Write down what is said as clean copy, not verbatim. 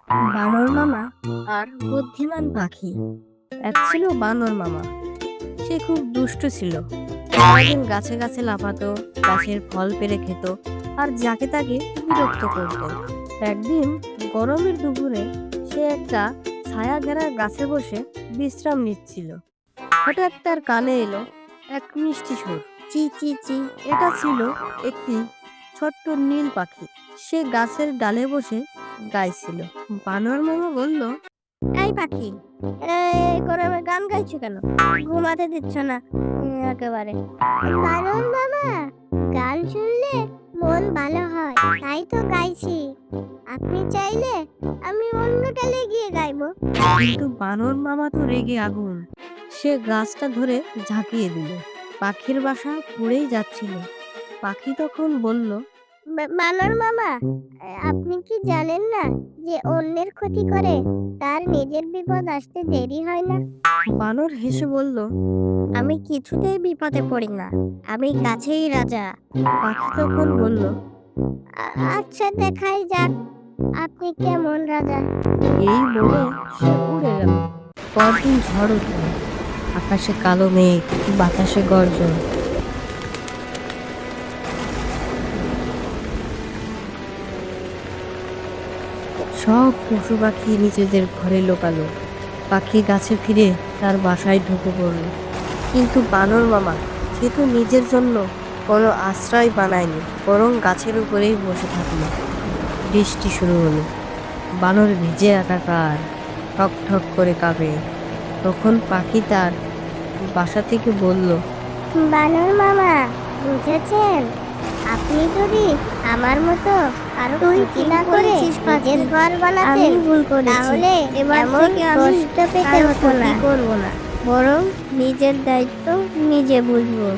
বানর মামা আর বুদ্ধিমান পাখি। এক ছিল বানর মামা। সে খুব দুষ্ট ছিল। সারাদিন গাছে গাছে লাফাতো, গাছের ফল পেড়ে খেত, আর যাকে তাকে বিরক্ত করত। একদিন গরমের দুপুরে সে একটা ছায়া ঘেরা গাছে বসে বিশ্রাম নিচ্ছিল। হঠাৎ তার কানে এলো এক মিষ্টি সুর, চি চি চি। এটা ছিল একটি ছোট্ট নীল পাখি। সে গাছের ডালে বসে গাইছিল। বানর মামা বলল, এই পাখি, এই গরমে গান গাইছো কেন? ঘুমাতে দিচ্ছ না একেবারে। বানর মামা, গান শুনলে মন ভালো হয়, তাই তো গাইছি। আপনি চাইলে আমি অন্য ডালে গিয়ে গাইবো। কিন্তু বানর মামা তো রেগে আগুন। সে গাছটা ধরে ঝাঁকিয়ে দিল। পাখির বাসা পুড়েই যাচ্ছিল। পাখি তখন বলল, বানর মামা, আপনি কি জানেন না যে অন্যের ক্ষতি করে তার নিজের বিপদ আসতে দেরি হয় না? বানর হেসে বলল, আমি কিছুতেই বিপদে পড়ি না, আমি গাছেই রাজা। পাখি তখন বলল, আচ্ছা, দেখাই যাক আপনি কেমন রাজা। এই বলে সে উড়ে গেল। পরদিন ঝড় উঠল। আকাশে কালো মেঘ, বাতাসে গর্জন। সব পশু পাখি নিজেদের ঘরে লোকালো। পাখি গাছে ফিরে তার বাসায় ঢুকে পড়ল। কিন্তু বানর মামা, সে তো নিজের জন্য কোনো আশ্রয় বানায়নি, বরং গাছের উপরেই বসে থাকলো। বৃষ্টি শুরু হলো। বানর ভিজে একাকার, ঠক ঠক করে কাঁপে। তখন পাখি তার বাসা থেকে বলল, বানর মামা, বুঝেছেন? আপনি যদি আমার মতো আরো ক্ষতি না করে নিজের ঘর বানাতেন, তাহলে এবার থেকে কষ্ট পেতে হতো না, বরং নিজের দায়িত্ব নিজে বুঝবো।